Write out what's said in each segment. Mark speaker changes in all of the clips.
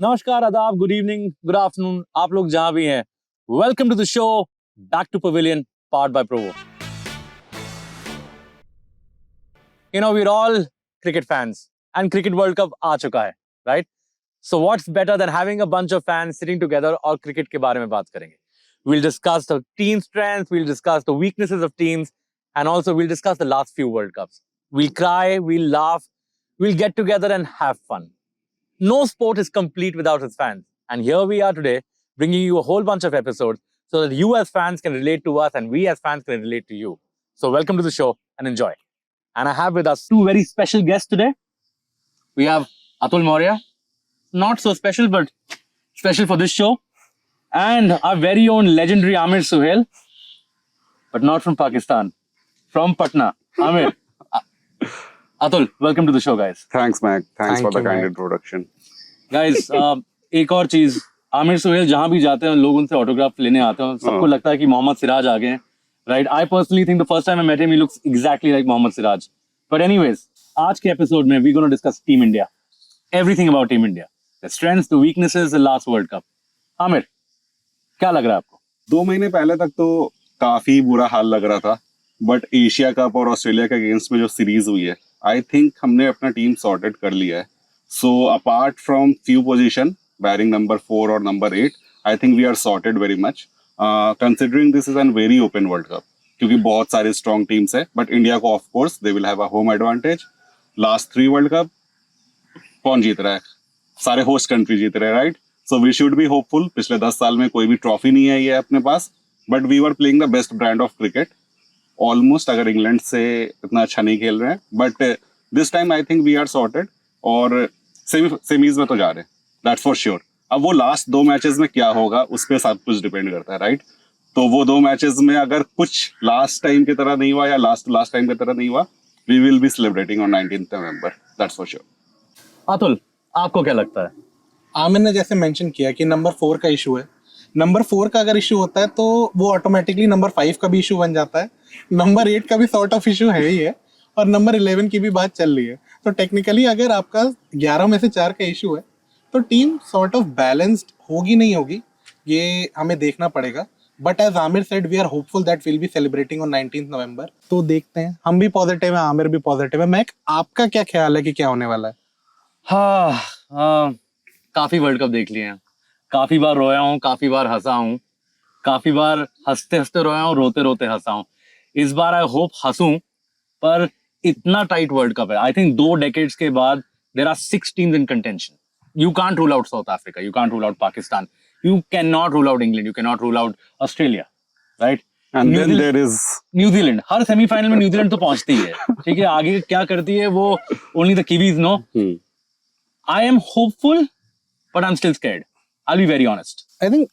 Speaker 1: नमस्कार, आदाब, good evening, good afternoon, आप लोग जहां भी हैं, welcome to the show back to pavilion powered by Provo. we're all cricket fans and cricket world cup आ चुका है, right? So what's better than having a bunch of fans sitting together और cricket के बारे में बात करेंगे. We'll discuss the team strengths, we'll discuss the weaknesses of teams, and also we'll discuss the last few World Cups. We'll cry, we'll laugh, we'll get together and have fun. No sport is complete without its fans. And here we are today, bringing you a whole bunch of episodes so that you as fans can relate to us and we as fans can relate to you. So welcome to the show and enjoy. And I have with us two very special guests today. We have Atul Maurya, not so special, but special for this show. And our very own legendary Amir Suhail, but not from Pakistan, from Patna. Amir. Atul, welcome to the show, guys.
Speaker 2: Thanks, Mac. Thanks for the kind
Speaker 3: Mac.
Speaker 2: introduction.
Speaker 1: Guys, एक और चीज, आमिर सुहेल जहां भी जाते हैं लोग उनसे autograph लेने आते हैं, सबको लगता है कि मोहम्मद सिराज आ गए हैं, right? I personally think the first time I met him he looks exactly like Mohammed Siraj. But anyways, आज के एपिसोड में we gonna discuss team India, everything about team India, the strengths, the weaknesses, the last world cup. Aamir, क्या लग रहा है आपको?
Speaker 2: 2 महीने पहले तक तो काफी बुरा हाल लग रहा था, बट एशिया कप और ऑस्ट्रेलिया के अगेंस्ट में जो सीरीज हुई है, आई थिंक हमने अपना टीम सॉर्टेड कर लिया है. So apart from few position barring number 4 और number 8, I think we are sorted very much, considering this is an very open world cup, क्योंकि बहुत सारे स्ट्रॉन्ग टीम्स है. बट इंडिया को of course they will have a home advantage. Last 3 world cup कौन जीत रहा है? सारे होस्ट कंट्री जीत रहे हैं, right? So we should be hopeful. पिछले 10 साल में कोई भी ट्रॉफी नहीं है ये अपने पास, but we were playing the best brand of cricket almost, अगर इंग्लैंड से इतना अच्छा नहीं खेल रहे हैं. But this time I think we are sorted और सेमीज में तो जा रहे हैं, दैट्स फॉर श्योर. अब वो लास्ट 2 मैचेस में क्या होगा उस पर सब कुछ डिपेंड करता है, राइट? तो वो 2 मैचेस में अगर कुछ लास्ट टाइम की तरह नहीं हुआ या लास्ट टाइम की तरह नहीं हुआ, we will be celebrating on 19th November, that's for sure.
Speaker 1: Atul, आपको क्या लगता है?
Speaker 3: आमिर ने जैसे मेंशन किया कि नंबर 4 का इशू है. नंबर 4 का अगर इशू होता है तो वो ऑटोमेटिकली नंबर 5 का भी इशू बन जाता है. नंबर 8 का भी सॉर्ट ऑफ इशू है ही है, और नंबर 11 की भी बात चल रही है. तो टेक्निकली अगर आपका 11 में से 4 का इशू है तो टीम सॉर्ट ऑफ बैलेंस्ड होगी नहीं होगी, ये हमें देखना पड़ेगा. But as Aamir said, we are hopeful that will be celebrating on 19th November. तो देखते हैं, हम भी पॉजिटिव है, आमिर भी पॉजिटिव है. मैक, आपका क्या ख्याल है कि क्या होने वाला है?
Speaker 1: हाँ, काफी वर्ल्ड कप देख लिए हैं, काफी बार रोया हूँ, काफी बार हंसा हूँ, काफी बार हंसते हंसते रोया हूँ, रोते रोते हंसा हूँ. इस बार आई होप हंसूं, पर इतना टाइट वर्ल्ड कप है. आई थिंक 2 डेकेड्स के बाद there are 6 teams in contention. You can't rule out South Africa, you can't rule out Pakistan, you cannot rule out England, you cannot rule out Australia, right?
Speaker 2: And then there is
Speaker 1: New Zealand. Her semifinal में New Zealand तो पहुंचती है, ठीक है? आगे क्या करती है वो only the Kiwis know. I am hopeful, but I'm still scared. I'll be very honest.
Speaker 3: I think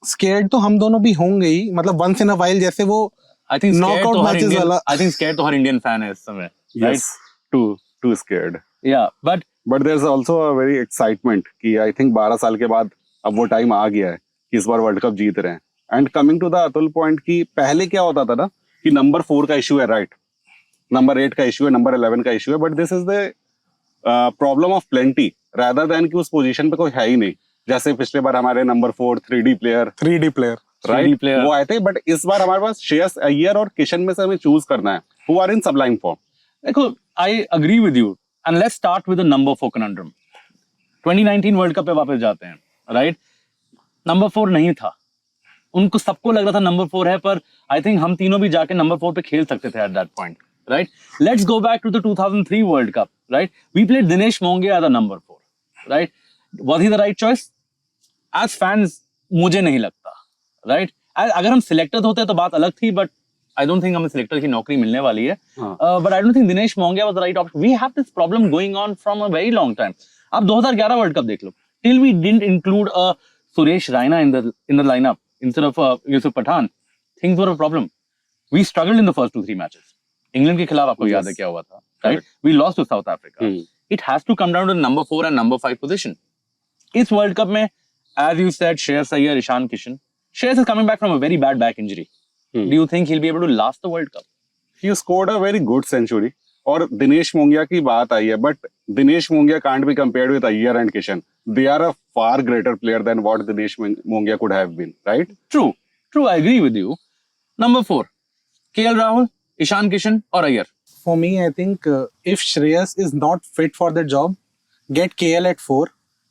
Speaker 3: scared तो हम दोनों भी होंगे ही, मतलब once in a while जैसे वो
Speaker 1: I think scared
Speaker 3: knockout
Speaker 1: तो हर
Speaker 3: matches
Speaker 1: Indian,
Speaker 3: वाला.
Speaker 1: I think scared तो हर इंडियन फैन है इस समय, right?
Speaker 2: yes, too scared.
Speaker 1: Yeah, but
Speaker 2: there's also a very excitement कि I think 12 साल के बाद अब वो टाइम आ गया है कि इस बार वर्ल्ड कप जीत रहे हैं. And coming to the Atul point कि पहले क्या होता था ना कि नंबर 4 का इशू है, राइट? नंबर 8 का इशू है, नंबर 11 का इशू है, but this is the problem of plenty rather than कि उस पोजीशन पे कोई है ही नहीं. जैसे पिछले बार हमारे नंबर 4 3D प्लेयर राइट वो आए थे, बट इस बार हमारे पास श्रेयस अय्यर और किशन में से हमें चूज करना है who are in sublime form.
Speaker 1: देखो, I agree with you and let's start with the number 4 conundrum. 2019 World Cup पे वापस जाते हैं, राइट? नंबर 4 नहीं था, उनको सबको लग रहा था नंबर 4 है, पर आई थिंक हम तीनों भी जाके नंबर 4 पे खेल सकते थे at that point, right? Let's go back to the 2003 World Cup, right? We played Dinesh Mongia as a number 4, right? Was he the right choice? As fans मुझे नहीं लगता, राइट? अगर हम सिलेक्टेड होते तो बात अलग थी, बट आई डोंट थिंक हमें सिलेक्टर की नौकरी मिलने वाली है. But I don't think Dinesh Mongia was the right option. We have this problem going on from a very long time. आप 2011 वर्ल्ड कप देख लो, till we didn't include a Suresh Raina in the lineup instead of Yusuf Pathan, things were a problem. We struggled in the first 2-3 matches. England के खिलाफ आपको याद है क्या हुआ था, right? We lost to South Africa. It has to come down to number 4 and number 5 position. इस world cup में, as you said, Shreyas Iyer, Ishan Kishan. Shreyas is coming back from a very bad back injury. Do you think he'll be able to last the World Cup?
Speaker 2: He scored a very good century और दिनेश मोंगिया की बात आई है, but Dinesh Mongia can't be compared with Iyer and Kishan. They are a far greater player than what Dinesh Mongia could have been, right?
Speaker 1: True, I agree with you. Number 4, KL Rahul, Ishan Kishan or Iyer?
Speaker 3: For me, I think if Shreyas is not fit for the job, get KL at 4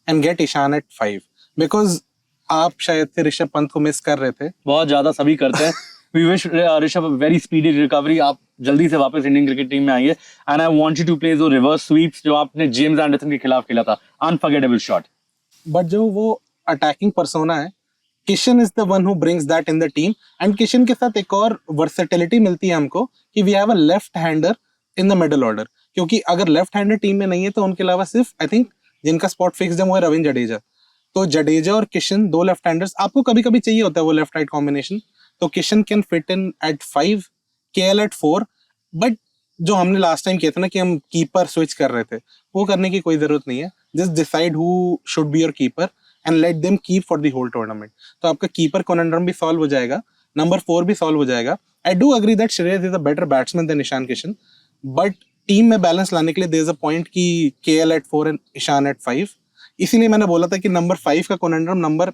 Speaker 3: and get Ishan at 5. Because आप शायद से ऋषभ पंत को miss कर रहे थे.
Speaker 1: बहुत ज्यादा सभी करते हैं. We wish Rishabh a very speedy recovery. आप जल्दी से वापस इंडियन क्रिकेट टीम में आइए. And I want you to play those reverse sweeps जो आपने जेम्स एंडरसन के खिलाफ खेला था. Unforgettable shot.
Speaker 3: But जो वो अटैकिंग पर्सोना है, Kishan is the one who brings that in the team. And Kishan के साथ एक और वर्सेटिलिटी मिलती है हमको कि we have a left hander in the middle order. क्योंकि अगर लेफ्ट हैंडर टीम में नहीं है तो उनके अलावा सिर्फ आई थिंक जिनका स्पॉट फिक्स है वो है रविंद्र जडेजा. तो जडेजा और किशन दो लेफ्ट हैंडर्स आपको कभी कभी चाहिए होता है वो लेफ्ट राइट कॉम्बिनेशन. तो Kishan can fit in at 5, KL at 4. But जो हमने लास्ट टाइम किया था ना कि हम कीपर स्विच कर रहे थे, वो करने की कोई जरूरत नहीं है. Just decide who should be your keeper and let them keep for the whole tournament. तो आपका कीपर कॉन्ड्रम भी सॉल्व हो जाएगा, नंबर 4 भी सॉल्व हो जाएगा. I do agree that Shreyas is a better batsman than Ishan Kishan, but team में बैलेंस लाने के लिए देयर इज अ पॉइंट कि KL at 4 and Ishan at 5. इसीलिए मैंने बोला था कि नंबर 5 का कॉन्ड्रम नंबर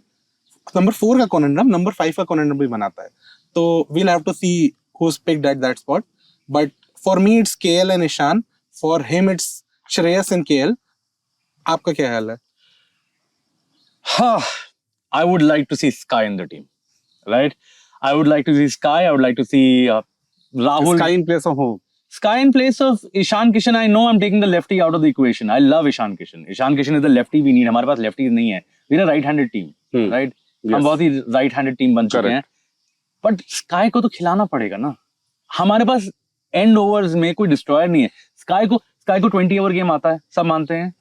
Speaker 3: 4 का कॉन्ड्रम नंबर 5 का कॉन्ड्रम भी बनाता है. तो we'll have to see who's picked at that spot. But for me it's KL and Ishan. For him it's Shreyas and KL. आपका क्या हाल है?
Speaker 1: I would like to see Sky in the team, right? I would like to see Sky. I would like to see Rahul.
Speaker 2: Sky in place of who?
Speaker 1: Sky in place of Ishan Kishan. I know I'm taking the lefty out of the equation. I love Ishan Kishan. Ishan Kishan is the lefty we need. हमारे पास lefties नहीं है. We're a right-handed team, right? हम बहुत ही right-handed team बन चुके हैं. But sky को तो खिलाना पड़ेगा ना. हमारे पास एंड ओवर्स में कोई डिस्ट्रॉयर नहीं है. स्काई को 20 ओवर गेम आता है, सब मानते हैं.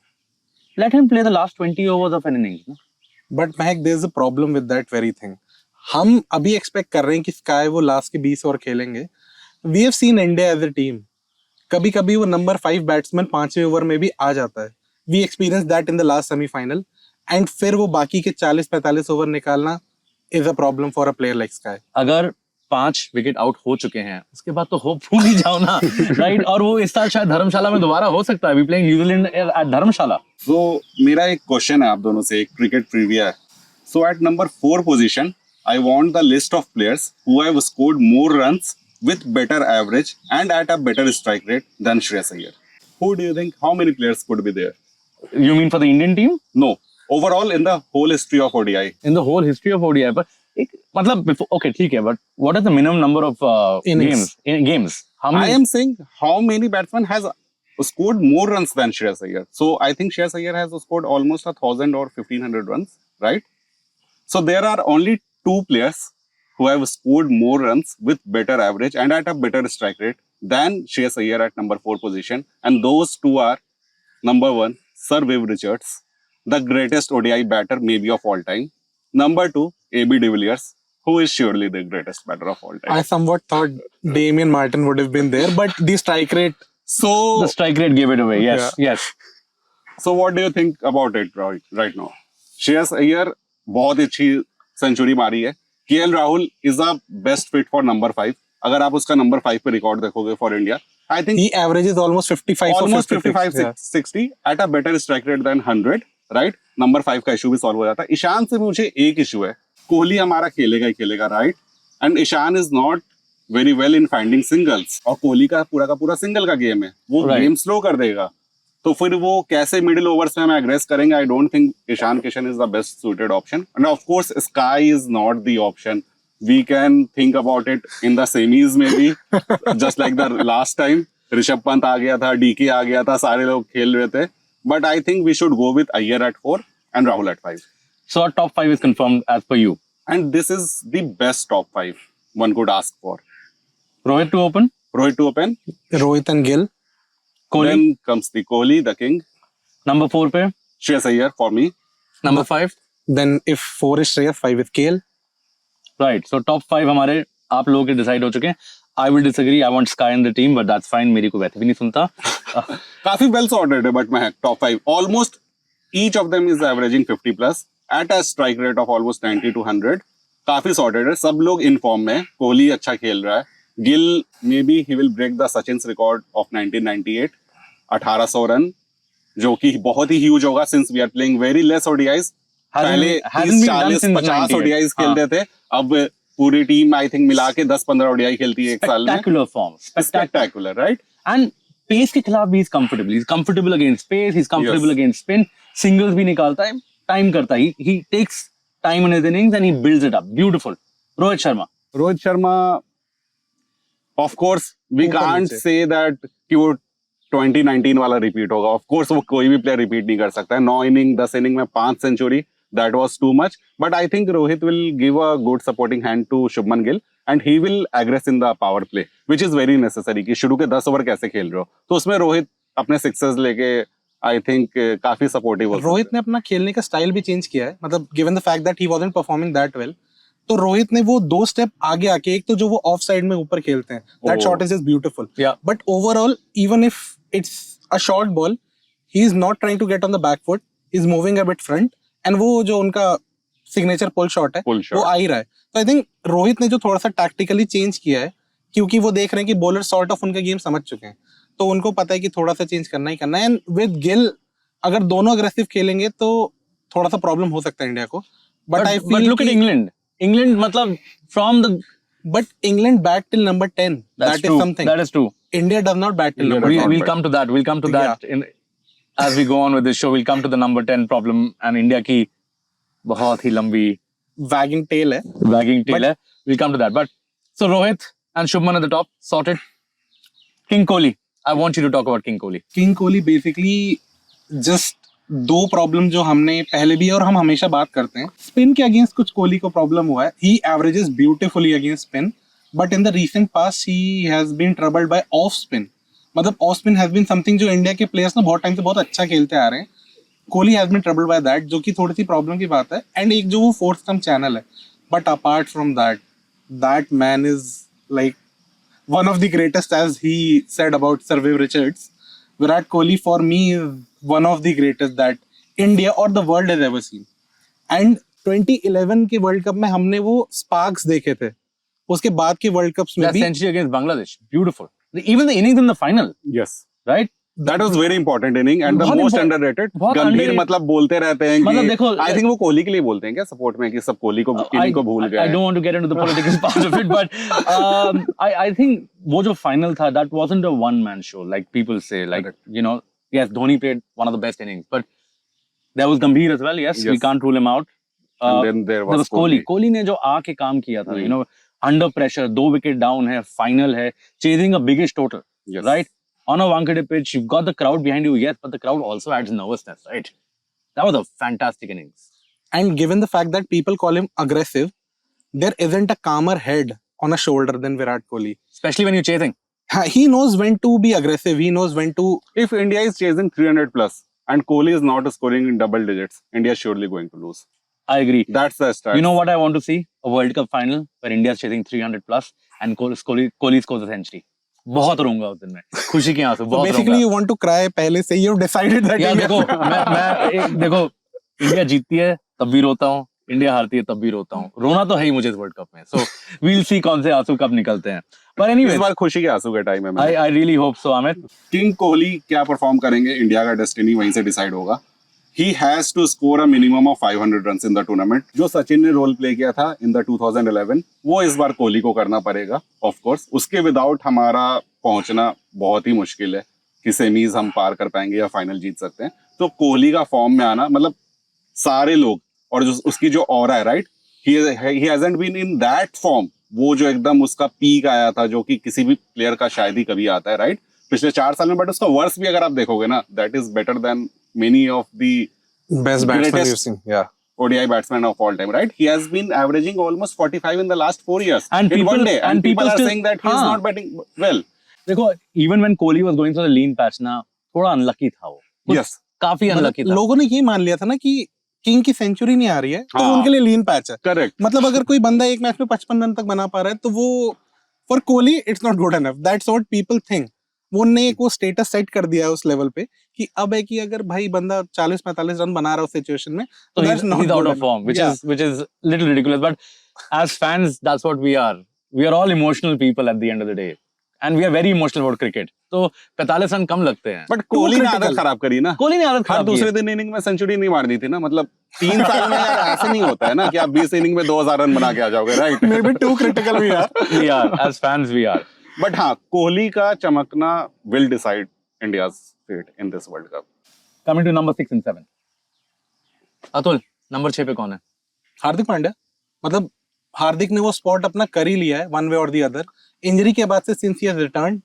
Speaker 1: Let him play the last 20 overs of an innings.
Speaker 3: But महक there is a problem with that very thing. हम अभी एक्सपेक्ट कर रहे हैं कि स्काई वो लास्ट के 20 ओवर खेलेंगे. We have seen India as a team, कभी कभी वो नंबर 5 बैट्समैन 5वें ओवर में भी आ जाता है. We experience that in the last semifinal. And फिर वो बाकी के 40-45 ओवर निकालना is a problem for a player like Sky.
Speaker 1: अगर 5 विकेट आउट हो चुके हैं उसके बाद तो होप भूल ही जाओ ना, राइट? और वो इस साल शायद धर्मशाला में दोबारा हो सकता है. वी प्लेइंग न्यूजीलैंड एट धर्मशाला.
Speaker 2: तो मेरा एक क्वेश्चन है आप दोनों से, एक क्रिकेट ट्रिविया है. So at number 4 position I want the list of players who have scored more runs with better average and at a better strike rate than Shreyas Iyer. Who do you think, how many players could be there?
Speaker 1: You mean for the Indian team?
Speaker 2: No, overall in the whole history of ODI.
Speaker 1: In the whole history of ODI. But मतलब okay ठीक है, but what is the minimum number of games? How many?
Speaker 2: I am saying how many batsmen has scored more runs than Shreyas Iyer. So I think Shreyas Iyer has scored almost 1,000 or 1,500 runs, right? So there are only 2 players who have scored more runs with better average and at a better strike rate than Shreyas Iyer at number 4 position. And those 2 are, number 1, Sir Viv Richards, the greatest ODI batter maybe of all time. Number 2, AB de Villiers, who is surely the greatest batter of all time.
Speaker 3: I somewhat thought Damian Martin would have been there, but the strike rate.
Speaker 2: So
Speaker 1: the strike rate gave it away. Yes.
Speaker 2: So what do you think about it right now? Shreyas Iyer बहुत अच्छी century मारी है. KL Rahul is the best fit for number 5. अगर आप उसका number 5 पे record देखोगे for India, I think
Speaker 3: he averages almost 55
Speaker 2: almost
Speaker 3: or 56,
Speaker 2: 60 at a better strike rate than 100, right? Number 5 का इशू भी सॉल्व हो जाता है. ईशान से मुझे एक इशू है, कोहली हमारा खेलेगा ही खेलेगा, right? And Ishan is not very well in finding singles, और कोहली का पूरा सिंगल का गेम है, वो गेम स्लो कर देगा. तो फिर वो कैसे मिडिल ओवर्स में हमें एग्रेस करेंगे? I don't think Ishan Kishan is the best suited option. And of course Sky is not the option. We can think about it in the semis में भी, just like the last time. Rishabh Pant आ गया था, DK आ गया था, सारे लोग खेल रहे थे. But I think we should go with Iyer at 4 and Rahul at 5.
Speaker 1: So our top 5 is confirmed as per you.
Speaker 2: And this is the best top 5 one could ask for.
Speaker 1: Rohit to open.
Speaker 3: Rohit and Gill.
Speaker 1: Kohli.
Speaker 2: Then comes the Kohli, the king.
Speaker 1: Number 4 पे
Speaker 2: Shreyas Iyer for me.
Speaker 1: Number 5.
Speaker 3: Then if 4 is Shreyas, 5 is KL.
Speaker 1: Right. So top 5 हमारे आप लोगों के decide हो चुके हैं. I will disagree. I want Sky in the team, but that's fine. मेरी कोई वैसे भी नहीं सुनता.
Speaker 2: काफी well sorted है, but मैं top 5 almost each of them is averaging 50 plus at a strike rate of almost 90 to 100. काफी sorted है. सब लोग in form में. कोहली अच्छा खेल रहा है. Gill, maybe he will break the Sachin's record of 1998, 1800 run, जो कि बहुत ही ह्यूज होगा since we are playing very less ODIs. पहले
Speaker 1: hasn't been done
Speaker 2: 30,
Speaker 1: since
Speaker 2: 40, 50
Speaker 1: 98.
Speaker 2: ODIs खेलते थे, अब पूरी टीम आई थिंक मिला के 10-15 ODI खेलती है एक साल में.
Speaker 1: Spectacular form.
Speaker 2: Spectacular, right?
Speaker 1: And pace के खिलाफ भी he's comfortable against pace, he's comfortable against spin, singles भी निकालता है, time करता है. He takes time in his innings and he builds it up. Beautiful. Rohit Sharma, of course, we
Speaker 3: ऊपर
Speaker 1: हाँ,
Speaker 2: can't
Speaker 3: नीचे.
Speaker 2: say that कि वो 2019 वाला रिपीट होगा. Of course, वो कोई भी प्लेयर रिपीट नहीं कर सकता है. 9 इनिंग 10 इनिंग में 5 century, that was too much. But I think Rohit will give a good supporting hand to Shubman Gill and he will aggress in the power play, which is very necessary. कि शुरू के 10 over कैसे खेल रहे हो, तो उसमें रोहित अपने सिक्सेस लेके आई थिंक काफी सपोर्टिव हो.
Speaker 3: रोहित ने अपना खेलने का स्टाइल भी चेंज किया है, मतलब given the fact that he wasn't performing that well, तो रोहित ने वो 2 स्टेप आगे आके, एक तो जो वो ऑफ साइड में ऊपर खेलते हैं, that
Speaker 2: Oh.
Speaker 3: Shot is just beautiful.
Speaker 1: Yeah.
Speaker 3: But overall even if it's a short ball, he is not trying to get on the back foot, he is moving a bit front, and वो जो उनका signature pull shot है
Speaker 2: Pull shot.
Speaker 3: वो आ ही रहा है. तो I think Rohit ने जो थोड़ा सा टैक्टिकली चेंज किया है, क्योंकि वो देख रहे हैं कि बॉलर सॉर्ट ऑफ उनका गेम समझ चुके हैं, तो उनको पता है कि थोड़ा सा चेंज करना ही करना है. एंड विद गिल अगर दोनों अग्रेसिव खेलेंगे तो थोड़ा सा प्रॉब्लम हो सकता है इंडिया को. But I
Speaker 1: but look at England मतलब from the
Speaker 3: But England bat till number 10.
Speaker 1: that's
Speaker 3: That
Speaker 1: true.
Speaker 3: is something.
Speaker 1: That is true.
Speaker 3: India does not bat till
Speaker 2: India
Speaker 3: number
Speaker 2: does
Speaker 3: 10.
Speaker 2: not.
Speaker 1: We'll come to that. We'll come to that in as we go on with this show. We'll come to the number 10 problem and India की बहुत ही लंबी
Speaker 3: Wagging tail है.
Speaker 1: wagging tail
Speaker 3: But-
Speaker 1: है. We'll come to that. But so Rohit and Shubman at the top, sorted. King Kohli. I want you to talk about King Kohli.
Speaker 3: King Kohli basically just 2 problem जो हमने पहले भी और हम हमेशा बात करते हैं. स्पिन के अगेंस्ट कुछ कोहली को प्रॉब्लम हुआ है. He averages beautifully against spin, but in the recent past he has been troubled by off spin. मतलब off spin has been something जो इंडिया के प्लेयर्स ना बहुत टाइम से बहुत अच्छा खेलते आ रहे हैं. Kohli has been troubled by that, जो कि थोड़ी सी प्रॉब्लम की बात है. एंड एक जो वो फोर्थ स्टंप चैनल है, but apart from that man is like one of the greatest, as he said about Sir Viv Richards. Virat Kohli for me is one of the greatest that India or the world has ever seen. And 2011 के world cup में हमने वो sparks देखे थे. उसके बाद के world cups में
Speaker 1: That
Speaker 3: भी
Speaker 1: century against Bangladesh. Beautiful. Even the innings in the final,
Speaker 2: Yes.
Speaker 1: right?
Speaker 2: That was very important inning and the
Speaker 1: बहुत
Speaker 2: most
Speaker 1: important-
Speaker 2: underrated.
Speaker 1: बहुत
Speaker 2: गंभीर
Speaker 1: underrated.
Speaker 2: मतलब बोलते रहते हैं
Speaker 1: मतलब
Speaker 2: कि
Speaker 1: देखो,
Speaker 2: आई थिंक वो कोहली के लिए बोलते हैं क्या सपोर्ट में कि सब कोहली को इन्हीं को भूल
Speaker 1: I
Speaker 2: गए.
Speaker 1: don't want to get into the political part of it, but I think वो जो final था, that wasn't a one-man show like people say. Like
Speaker 2: Correct.
Speaker 1: you know, yes, Dhoni played one of the best innings, but there was Gambhir as well. Yes, we
Speaker 2: Yes.
Speaker 1: can't rule him out.
Speaker 2: And then there was
Speaker 1: Kohli. Kohli ने जो आके काम किया था, you know, under pressure, 2 wicket down है, final है, chasing a biggest total,
Speaker 2: Yes.
Speaker 1: right? On a Wankhede pitch, you've got the crowd behind you, yes, but the crowd also adds nervousness, right? That was a fantastic innings.
Speaker 3: and given the fact that people call him aggressive, there isn't a calmer head on a shoulder than Virat Kohli.
Speaker 1: Especially when you're chasing.
Speaker 3: He knows when to be aggressive. He knows when to.
Speaker 2: If India is chasing 300 plus and Kohli is not scoring in double digits, India is surely going to lose.
Speaker 1: I agree.
Speaker 2: That's the start.
Speaker 1: You know what I want to see? A World Cup final where India is chasing 300 plus and Kohli scores a century. बहुत रोऊंगा उस दिन में, खुशी के आंसू
Speaker 3: So
Speaker 1: बहुत
Speaker 3: basically, you want to cry पहले से. You've decided that.
Speaker 1: यार
Speaker 3: India-
Speaker 1: देखो देखो इंडिया जीतती है तब भी रोता हूँ, इंडिया हारती है तब भी रोता हूँ. रोना तो है ही मुझे इस वर्ल्ड कप में. सो वील सी कौन से आंसू कब निकलते हैं. बट
Speaker 2: इस
Speaker 1: एनीवे
Speaker 2: बार खुशी के आंसू का टाइम है.
Speaker 1: I really hope so Amit.
Speaker 2: King Kohli क्या परफॉर्म करेंगे, इंडिया का डेस्टिनी वहीं से डिसाइड होगा. He has to score a minimum of 500 runs in the tournament. जो सचिन ने रोल प्ले किया था in the 2011, वो इस बार कोहली को करना पड़ेगा. Of course, उसके विदाउट हमारा पहुंचना बहुत ही मुश्किल है कि सेमीज हम पार कर पाएंगे या फाइनल जीत सकते हैं. तो कोहली का फॉर्म में आना, मतलब सारे लोग और जो उसकी जो ऑरा है, right, he hasn't been in that form. वो जो एकदम उसका पीक आया था, जो कि किसी भी प्लेयर का शायद ही कभी आता है, राइट, पिछले 4 साल में. बट उसका वर्स भी अगर आप देखोगे ना, that is better than many of the
Speaker 3: Best batsman
Speaker 2: greatest
Speaker 3: you've seen. Yeah.
Speaker 2: ODI batsmen of all time, right? He has been averaging almost 45 in the last 4 years
Speaker 1: And
Speaker 2: in
Speaker 1: people-
Speaker 2: one day, and
Speaker 1: and
Speaker 2: people
Speaker 1: people
Speaker 2: are
Speaker 1: still-
Speaker 2: saying that he is
Speaker 1: हाँ.
Speaker 2: not batting well.
Speaker 1: देखो even when Kohli was going through the lean patch ना, थोड़ा unlucky था वो.
Speaker 2: Yes,
Speaker 1: काफी unlucky
Speaker 3: मतलब
Speaker 1: था.
Speaker 3: लोगों ने ये मान लिया था ना कि किंग की सेंचुरी नहीं आ रही है, तो
Speaker 2: हाँ.
Speaker 3: उनके लिए लीन पैच है.
Speaker 2: correct.
Speaker 3: मतलब अगर कोई बंदा एक मैच में 55 रन तक बना पा रहा है, तो वो for Kohli it's not good enough. That's what people think. वो ने एक वो स्टेटस सेट कर दिया है उस लेवल पे कि अब है कि अगर भाई बंदा 40-45 रन बना रहा है उस सिचुएशन में,
Speaker 1: So
Speaker 3: that's
Speaker 1: he's
Speaker 3: not
Speaker 1: out
Speaker 3: good
Speaker 1: of form,
Speaker 3: enough. Yeah.
Speaker 1: which is little ridiculous. But as fans, that's what we are. we are all emotional people at the end of the day, and we are very emotional about cricket. तो 45 run कम लगते हैं.
Speaker 2: But Kohli ने आदत खराब करी ना.
Speaker 1: कोहली ने आदत
Speaker 2: हर
Speaker 1: खराब की
Speaker 2: दूसरे
Speaker 1: है.
Speaker 2: दिन इनिंग में सेंचुरी नहीं मार दी थी ना. मतलब 3 साल में यार ऐसे नहीं होता है ना कि आप 20 इनिंग में 2000 रन बना के आ जाओगे, right?
Speaker 3: Maybe too critical भी यार.
Speaker 1: We are, as fans we are.
Speaker 2: But हाँ, कोहली का चमकना will decide India's fate in this World Cup.
Speaker 1: Coming to number 6 and 7. Atul, number 6 पे कौन है?
Speaker 3: हार्दिक पांड्या. मतलब हार्दिक ने वो स्पॉट अपना कर ही लिया है वन वे और दी अदर. इंजरी के बाद से सिंस ही हैज रिटर्न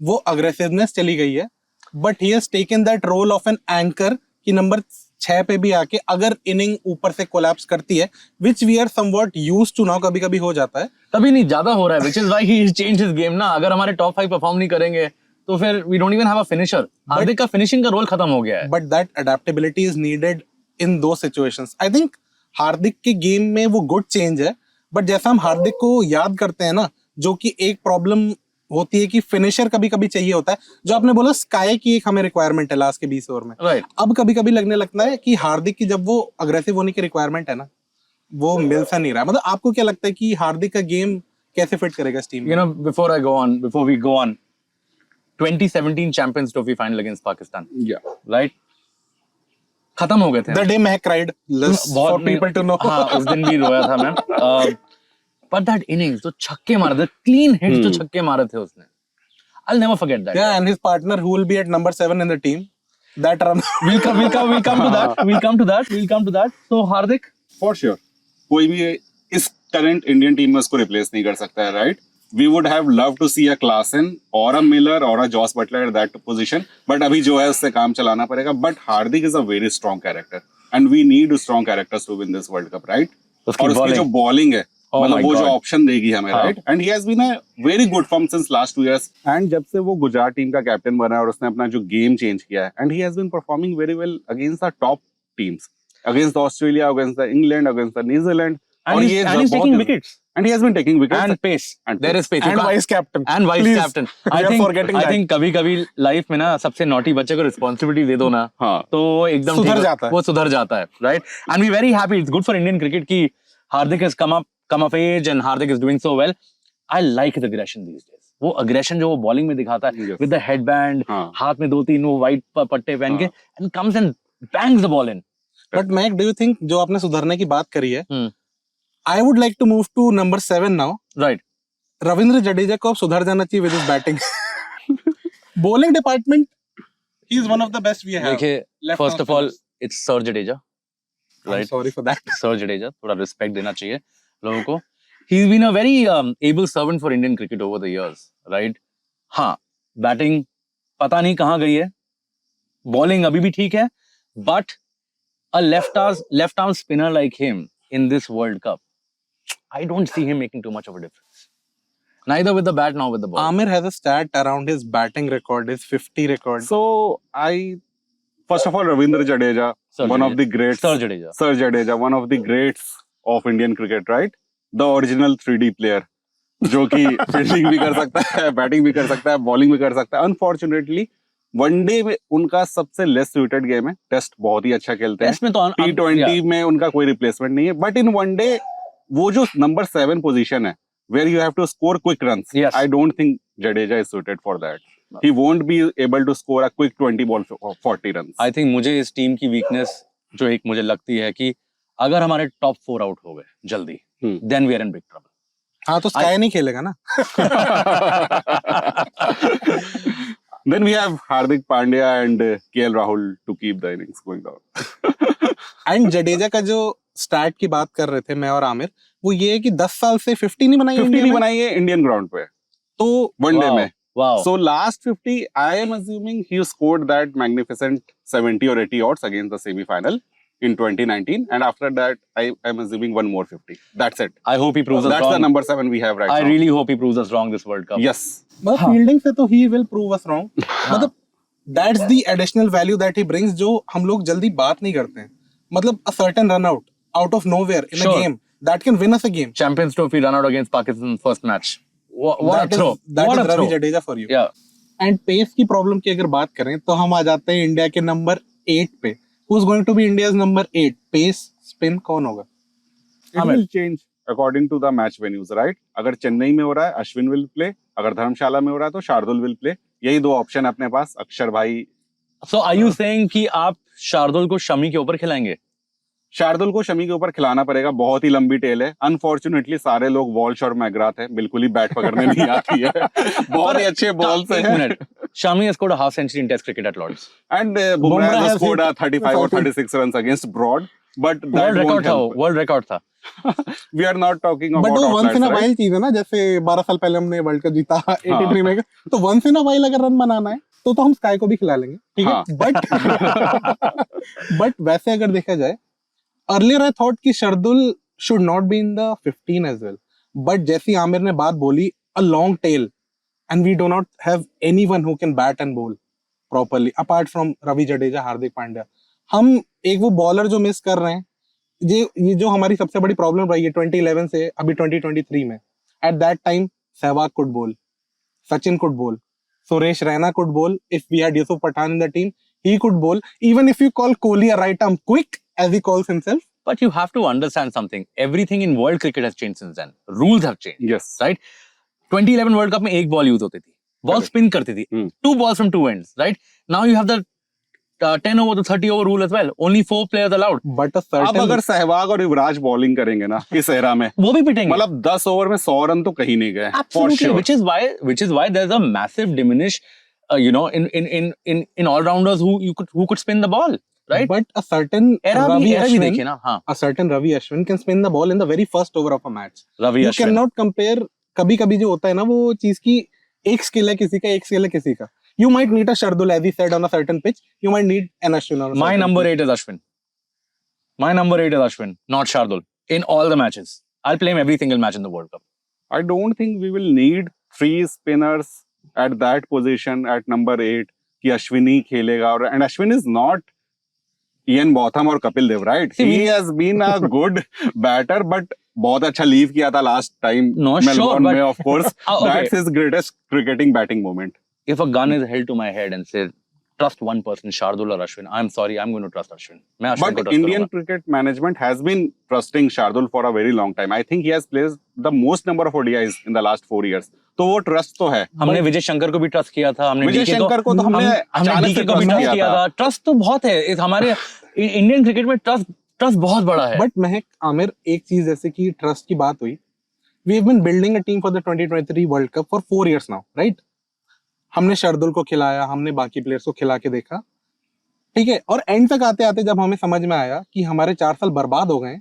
Speaker 3: वो अग्रेसिवनेस चली गई है, but he has taken that role of an anchor कि नंबर 6 पे भी आके अगर इनिंग ऊपर से कोलैप्स करती है, which we are somewhat used to now, कभी कभी हो जाता है.
Speaker 1: तभी नहीं, ज्यादा हो रहा है, which is why he has changed his game ना. अगर हमारे टॉप 5 परफॉर्म नहीं करेंगे तो फिर we don't even have a finisher. हार्दिक का फिनिशिंग का रोल खत्म हो गया है.
Speaker 3: But that adaptability is needed in दो सिचुएशंस. आई थिंक हार्दिक के गेम में वो गुड चेंज है, बट जैसा हम हार्दिक को याद करते हैं ना, जो कि एक प्रॉब्लम होती है कि फिनिशर कभी कभी चाहिए होता है, जो आपने बोला स्काई की एक हमें रिक्वायरमेंट है लास्ट के 20 ओवर में.
Speaker 1: Right.
Speaker 3: अब कभी कभी लगने लगता है कि हार्दिक की जब वो अग्रेसिव होने की रिक्वायरमेंट है ना, वो मिल सा नहीं रहा है. मतलब आपको क्या लगता है कि हार्दिक का गेम कैसे फिट करेगा इस टीम में?
Speaker 1: You know, before we go on, 2017 Champions Trophy final against Pakistan,
Speaker 2: या
Speaker 1: right? खत्म हो गए थे.
Speaker 3: द डे मैं cried for people to know.
Speaker 1: हाँ, उस दिन भी रोया था मैं. But that innings, जो छक्के मारे थे, clean hits जो छक्के मारे थे उसने, I'll never forget that.
Speaker 3: Yeah, and his partner who will be at number 7 in the team, that run.
Speaker 1: We'll come to that. So Hardik,
Speaker 2: for sure कोई भी इस करंट इंडियन टीम में उसको रिप्लेस नहीं कर सकता है, right? We would have love to see a Klaasen और अ मिलर और a Jos Buttler at that position, but अभी जो है उससे काम चलाना पड़ेगा. But Hardik is a very strong character and we need strong characters to win this World Cup, right?
Speaker 1: उसकी
Speaker 2: और उसकी जो बॉलिंग है,
Speaker 1: Oh
Speaker 2: मतलब
Speaker 1: my
Speaker 2: वो जो
Speaker 1: God.
Speaker 2: ऑप्शन देगी हमें, right? And he has been a very good form since last 2 years. And जब से वो गुजरात टीम का कैप्टन बना है और उसने अपना जो गेम चेंज किया है, and he has been performing very well against the top teams, against Australia, against the England, against the New Zealand.
Speaker 1: and he's taking wickets
Speaker 2: And he has been taking wickets.
Speaker 1: and pace. There is pace.
Speaker 3: And vice captain.
Speaker 1: And vice
Speaker 3: Please,
Speaker 1: captain.
Speaker 3: we are forgetting that.
Speaker 1: कभी-कभी life में ना सबसे naughty बच्चे को responsibility दे दो ना,
Speaker 2: हाँ.
Speaker 1: तो वो एकदम
Speaker 3: सुधर जाता है.
Speaker 1: वो सुधर जाता है, right? And we very happy. It's good for Indian cricket कि Hardik has come of age and Hardik is doing so well. I like his aggression these days. वो अग्रेशन जो वो बॉलिंग में दिखाता है,
Speaker 2: Yes.
Speaker 1: विद द हेडबैंड,
Speaker 2: हाँ.
Speaker 1: हाथ में 2-3 वो वाइट पट्टे पहन के, and comes and bangs the ball in.
Speaker 3: But Mac, do you think जो आपने सुधरने की बात करी है,
Speaker 1: Hmm.
Speaker 3: I would like to move to number 7 now.
Speaker 1: Right.
Speaker 3: Ravindra Jadeja को अब सुधर जाना चाहिए with his batting. Bowling department, he is one of the best we have.
Speaker 1: देखिए,
Speaker 3: Left
Speaker 1: first
Speaker 3: arm
Speaker 1: of all
Speaker 3: spinners.
Speaker 1: It's sir Jadeja,
Speaker 3: I'm
Speaker 1: right?
Speaker 3: sorry for that.
Speaker 1: Sir Jadeja, थोड़ा respect देना चाहिए लोगों को. He's been a very able servant for Indian cricket over the years, right? हाँ, batting पता नहीं कहाँ गई है, बॉलिंग अभी भी ठीक है, but a left arm spinner like him in this World Cup, I don't see him making too much of a difference. Neither with the bat nor with the ball.
Speaker 3: Amir has a stat around his batting record, his 50 record.
Speaker 2: So first of all, Ravindra Jadeja,
Speaker 1: Sir
Speaker 2: one
Speaker 1: Jadeja.
Speaker 2: of the greats.
Speaker 1: Sir Jadeja.
Speaker 2: One of the greats of Indian cricket, right? The original 3D player, जो कि fielding भी कर सकता है, batting भी कर सकता है, बॉलिंग भी कर सकता है. अनफॉर्चुनेटली वनडे में उनका सबसे लेस सूटेड गेम है. टेस्ट बहुत ही अच्छा खेलते हैं.
Speaker 1: टेस्ट में तो
Speaker 2: T20 में उनका कोई रिप्लेसमेंट नहीं है. बट इन वनडे वो जो नंबर 7 पोजीशन है, where you have to score quick runs,
Speaker 1: Yes.
Speaker 2: I don't think Jadeja is suited for that. He won't be able to score a quick 20 ball 40 runs.
Speaker 1: I think मुझे इस team की weakness जो एक मुझे लगती है कि अगर हमारे टॉप 4 आउट हो गए जल्दी, then we are in big trouble.
Speaker 3: हाँ, तो स्काई नहीं खेलेगा ना.
Speaker 2: Then we have Hardik Pandya and KL Rahul to keep the innings going down.
Speaker 3: And Jadeja का जो स्टार्ट की बात कर रहे थे मैं और आमिर, वो ये है कि 10 साल से 50 नहीं बनाई
Speaker 2: 50
Speaker 3: इंडिया
Speaker 2: नहीं
Speaker 3: में.
Speaker 2: बनाई है इंडियन ग्राउंड पे
Speaker 3: तो
Speaker 2: वनडे
Speaker 1: Wow.
Speaker 2: में.
Speaker 1: Wow.
Speaker 2: So last 50, I am assuming he scored that magnificent 70 or 80 odds against the semi-final in 2019, and after that, I am assuming one more 50. That's it.
Speaker 1: I hope he proves us
Speaker 2: That's
Speaker 1: wrong.
Speaker 2: the number 7 we have right
Speaker 1: I
Speaker 2: now.
Speaker 1: really hope he proves us wrong this World Cup.
Speaker 2: Yes.
Speaker 3: मतलब fielding से तो ही will prove us wrong. मतलब that's the additional value that he brings, जो हम लोग जल्दी बात नहीं करते हैं. मतलब a certain run out of nowhere in a
Speaker 1: Sure.
Speaker 3: Game that can win us a game.
Speaker 1: Champions Trophy run out against Pakistan first match. What a throw.
Speaker 3: That
Speaker 1: What
Speaker 3: is
Speaker 1: a
Speaker 3: Ravi
Speaker 1: throw.
Speaker 3: Jadeja for you.
Speaker 1: Yeah.
Speaker 3: And pace की problem की अगर बात करें तो हम आ जाते हैं India के नंबर 8 पे. Who is going to be India's number 8? Pace spin कौन होगा?
Speaker 2: It will change. According to the match venues, right? अगर चेन्नई में हो रहा है अश्विन विल प्ले, अगर धर्मशाला में हो रहा है तो शार्दुल विल प्ले। यही दो ऑप्शन अपने पास, अक्षर भाई।
Speaker 1: सो आर यू सेइंग कि आप शार्दुल को शमी के ऊपर खिलाएंगे?
Speaker 2: शार्दुल को शमी के ऊपर खिलाना पड़ेगा, बहुत ही लंबी टेल है। अनफॉर्चुनेटली सारे लोग वॉल्श और मैग्राथ है, बिल्कुल ही बैट पकड़ने नहीं आती है। बहुत ही अच्छे बॉल्स
Speaker 1: एक
Speaker 2: है।
Speaker 1: Minute, Shami has scored a half century in Test cricket at Lords.
Speaker 2: And Bumrah has scored 35 or 36 runs against Broad, but that
Speaker 1: World
Speaker 2: won't
Speaker 1: record था,
Speaker 2: help.
Speaker 1: world record था.
Speaker 2: We are not talking
Speaker 3: but
Speaker 2: about
Speaker 3: वो once in
Speaker 2: outliers,
Speaker 3: uh
Speaker 2: right?
Speaker 3: वाइल चीज है ना, जैसे 12 साल पहले हमने वर्ल्ड कप जीता 83 में, तो वंस इन अ वाइल अगर रन बनाना है तो हम स्काई को भी खिला लेंगे, ठीक है?
Speaker 2: हाँ।
Speaker 3: बट वैसे अगर देखा जाए, अर्लियर आई थॉट कि Shardul should not be in the 15 as well, but जैसी आमिर ने बात बोली, a long tail and we do not have anyone who can bat and bowl properly apart from Ravi Jadeja, Hardik Pandya. हम एक वो बॉलर जो मिस कर रहे हैं, ये जो हमारी सबसे बड़ी प्रॉब्लम रही है 2011 से अभी 2023 में। At that time Sehwag could bowl, Sachin could bowl, Suresh Raina could bowl, if we had Yusuf Pathan in the team he could bowl, even if you call Kohli a right arm quick as he calls himself.
Speaker 1: But you have to understand something. Everything in world cricket has changed since then. Rules have changed.
Speaker 2: Yes.
Speaker 1: Right? 2011 World Cup में एक ball use होती थी, ball
Speaker 2: Correct.
Speaker 1: Spin करती थी,
Speaker 2: Hmm.
Speaker 1: 2 balls from 2 ends. Right? Now you have the 10 over to 30 over rule as well. Only 4 players allowed.
Speaker 3: But a
Speaker 2: अब
Speaker 3: certain
Speaker 2: अगर सहवाग और युवराज bowling करेंगे ना इस एरा में,
Speaker 1: वो भी पिटेंगे.
Speaker 2: मतलब 10 ओवर में 100 रन तो कहीं नहीं गए। For
Speaker 1: Absolutely,
Speaker 2: sure.
Speaker 1: which is why there's a massive diminish, in all rounders who could spin the ball, right?
Speaker 3: but a certain
Speaker 1: Era
Speaker 3: Ravi
Speaker 1: भी
Speaker 3: Ashwin,
Speaker 1: देखिए ना, हाँ.
Speaker 3: a certain Ravi Ashwin can spin the ball in the very first over of a match.
Speaker 1: Ravi
Speaker 3: You
Speaker 1: Ashwin.
Speaker 3: cannot compare. कभी-कभी जो होता है ना, वो चीज की एक स्किल है किसी का, एक स्किल है किसी का. You might need a Shardul, as he said, on a certain pitch. You might need an Ashwin on a
Speaker 1: My
Speaker 3: certain
Speaker 1: number
Speaker 3: pitch.
Speaker 1: 8 is Ashwin. My number 8 is Ashwin, not Shardul. In all the matches, I'll play him every single match in the World Cup.
Speaker 2: I don't think we will need 3 spinners at that position at number 8 कि अश्विनी खेलेगा। और and Ashwin is not Ian Botham और Kapil Dev, right?
Speaker 1: See,
Speaker 2: He has been a good batter, but बहुत अच्छा leave किया था last time
Speaker 1: No, sure,
Speaker 2: Melbourne
Speaker 1: but-
Speaker 2: में, of course.
Speaker 1: Okay.
Speaker 2: That's his greatest cricketing batting moment.
Speaker 1: If a gun is held to my head and says trust one person, Shardul or Ashwin, I'm sorry, I'm going to trust Ashwin. मैं Ashwin को
Speaker 2: But
Speaker 1: trust
Speaker 2: Indian
Speaker 1: करूंगा.
Speaker 2: cricket management has been trusting Shardul for a very long time. I think he has played the most number of ODIs in the last 4 years. तो वो trust तो है।
Speaker 1: हमने विजय शंकर को भी ट्रस्ट किया था, हमने
Speaker 2: विजय
Speaker 1: DK
Speaker 2: शंकर को तो हमने अचानक
Speaker 1: DK
Speaker 2: से
Speaker 1: को भी
Speaker 2: trust
Speaker 1: ट्रस्ट किया था। ट्रस्ट तो बहुत है इस हमारे इंडियन क्रिकेट में, ट्रस्ट बहुत बड़ा है।
Speaker 3: But महक, आमिर, एक चीज जैसे कि ट्रस्ट की बात हुई, we have been building a team for the 2023 World Cup for 4 years now, right? हमने शार्दुल को खिलाया, हमने बाकी प्लेयर्स को खिला के देखा, ठीक है? और एंड तक आते आते जब हमें समझ में आया कि हमारे 4 साल बर्बाद हो गए,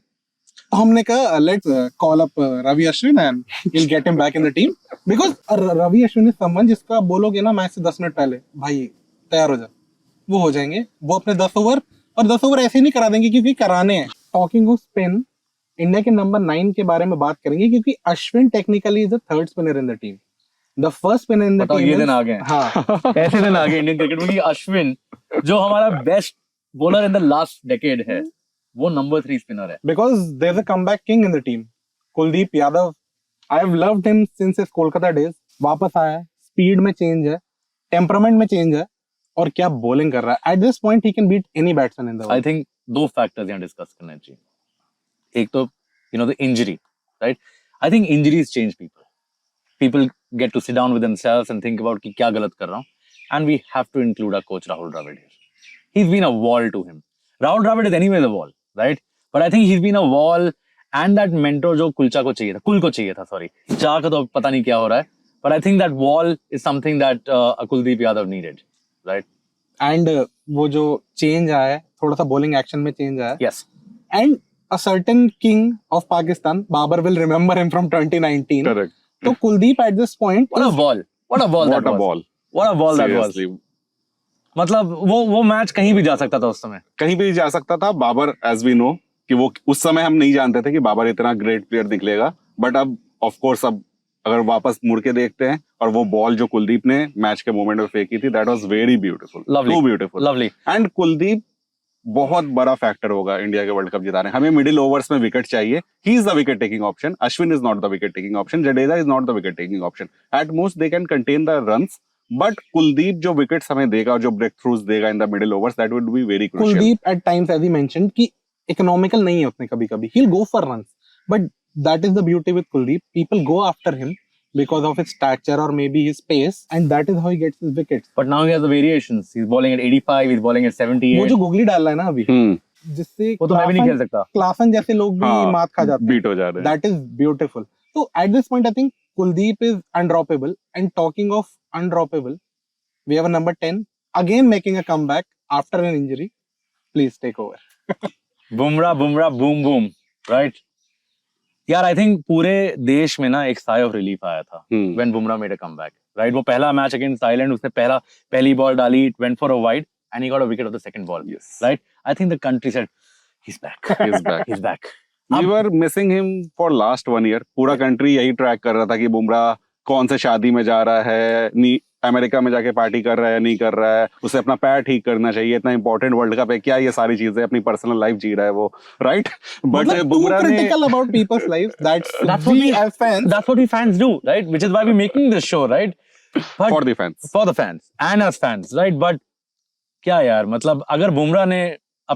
Speaker 3: तो हमने कहा let's call up Ravi Ashwin and will get him back in the team, because Ravi Ashwin is someone जिसका बोलोगे ना मैच से 10 मिनट पहले, भाई तैयार हो जा, वो हो जाएंगे। वो अपने 10 ओवर, और 10 ओवर ऐसे नहीं करा देंगे क्योंकि कराने हैं। टॉकिंग ऑफ स्पिन, इंडिया के नंबर 9 के बारे में बात करेंगे क्योंकि Ashwin technically is the third spinner in the team. The first spinner in the
Speaker 1: बताओ,
Speaker 3: टीम,
Speaker 1: ये दिन आ गए।
Speaker 3: हाँ,
Speaker 1: ऐसे दिन आ गए इंडियन क्रिकेट में कि अश्विन जो हमारा best bowler in the last decade है, वो नंबर 3 स्पिनर है।
Speaker 3: because there's a comeback king in the team. Kuldeep Yadav, I've loved him since his Kolkata days. वापस आया है, स्पीड में चेंज है, टेम्परामेंट में चेंज है, और क्या बॉलिंग कर रहा है। At this point he can beat any batsman in the
Speaker 1: I
Speaker 3: world.
Speaker 1: Think 2 factors यहाँ डिस्कस करने चाहिए। एक तो the injury, right? I think injuries change people get to sit down with themselves and think about कि क्या गलत कर रहा हूँ, and we have to include our coach Rahul Dravid here. He's been a wall to him. Rahul Dravid is anyway the wall, right? But I think he's been a wall and that mentor जो कुलचा को चाहिए था, कुल को चाहिए था, sorry. चाह का तो पता नहीं क्या हो रहा है, but I think that wall is something that Kuldeep Yadav needed, right?
Speaker 3: And वो जो चेंज आया है, थोड़ा सा बॉलिंग एक्शन में चेंज आया है,
Speaker 1: Yes.
Speaker 3: and a certain king of Pakistan, Babar will remember him from 2019.
Speaker 2: Correct.
Speaker 3: तो Kuldeep at this point,
Speaker 1: What a ball! What a ball
Speaker 2: What
Speaker 1: that
Speaker 2: a
Speaker 1: was!
Speaker 2: ball.
Speaker 1: What a ball that was!
Speaker 2: Seriously.
Speaker 1: मतलब वो match कहीं भी जा सकता था उस समय।
Speaker 2: कहीं भी जा सकता था। बाबर, एज वी नो, कि वो उस समय हम नहीं जानते थे कि बाबर इतना ग्रेट प्लेयर निकलेगा, बट अब ऑफ कोर्स अब अगर वापस मुड़ के देखते हैं, और वो बॉल जो कुलदीप ने मैच के मोमेंट में फेंकी थी, that was very beautiful,
Speaker 1: Lovely.
Speaker 2: Too beautiful,
Speaker 1: lovely.
Speaker 2: And Kuldeep बहुत बड़ा फैक्टर होगा इंडिया के वर्ल्ड कप जिताने। हमें मिडिल ओवर्स में विकेट चाहिए, he is the wicket taking option, Ashwin is not the wicket taking option, Jadeja is not the wicket taking option. At most they can contain the runs, but Kuldeep जो wickets हमें देगा, जो break throughs देगा इन the middle overs, that would be very crucial.
Speaker 3: Kuldeep at times, as he mentioned, कि economical नहीं है उतने, कभी-कभी he'll go for runs, but that is the beauty with Kuldeep. People go after him because of his stature or maybe his pace, and that is how he gets his wickets.
Speaker 1: But now he has the variations. He's bowling at 85, he's bowling at 78.
Speaker 3: वो जो googly डाल रहा है ना अभी, जिससे
Speaker 1: वो तो मैं भी नहीं खेल सकता.
Speaker 3: क्लासन जैसे लोग भी
Speaker 2: हाँ,
Speaker 3: मात खा जाते हैं.
Speaker 2: बीट हो जा रहे हैं.
Speaker 3: That is beautiful. So at this point, I think Kuldeep is undroppable. And talking of undroppable, we have a number 10 again making a comeback after an injury. Please take over.
Speaker 1: Bumrah boom boom, right? यार I think पूरे देश में ना एक sigh of relief आया था when Bumrah made a comeback, right? वो पहला मैच अगेंस्ट आयरलैंड, उसने पहली बॉल डाली, it went for a wide and he got a wicket of the second ball, right? I think the country said he is back.
Speaker 2: We were missing him for last 1 year. पूरा country यही track कर रहा था कि बुमराह कौन से शादी में जा रहा है, अमेरिका में जाके पार्टी कर रहा है, नहीं कर रहा है, उसे अपना पैर ठीक करना चाहिए, इतना इंपॉर्टेंट वर्ल्ड कप है क्या, ये सारी चीजें, अपनी पर्सनल लाइफ जी रहा है वो, राइट? बट बुमराह ने
Speaker 3: critical about people's lives. That's we as fans.
Speaker 1: That's what we fans do, right? Which is why we're making this show, right? But
Speaker 2: for the fans
Speaker 1: and us fans, right? But क्या यार, मतलब अगर बुमराह ने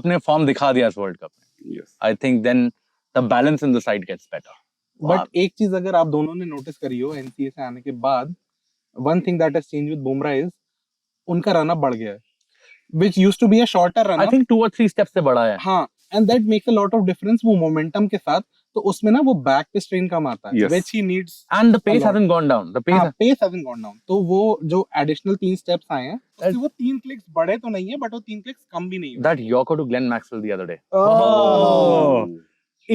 Speaker 1: अपने form दिखा दिया इस world cup में, I think then the balance in the side gets better.
Speaker 3: But एक चीज अगर आप दोनों ने नोटिस करी हो एनसीए से आने के बाद, one thing that has changed with Bumrah is उनका रन अप बढ़ गया है, which used to be a shorter run
Speaker 1: I
Speaker 3: up.
Speaker 1: think 2 or 3 steps से बढ़ा है.
Speaker 3: हाँ, and that makes a lot of difference वो momentum के साथ, तो उसमें ना वो बैक पे स्ट्रेन कम आता है, which he needs.
Speaker 1: And the pace
Speaker 3: a lot.
Speaker 1: hasn't gone down. The pace
Speaker 3: हाँ, pace hasn't gone down. तो वो जो additional 3 steps आए हैं, उससे वो 3 क्लिक्स बढ़े तो नहीं है, but वो 3 क्लिक्स कम भी नहीं है.
Speaker 1: that Yorker to Glenn Maxwell the other day.
Speaker 3: Oh.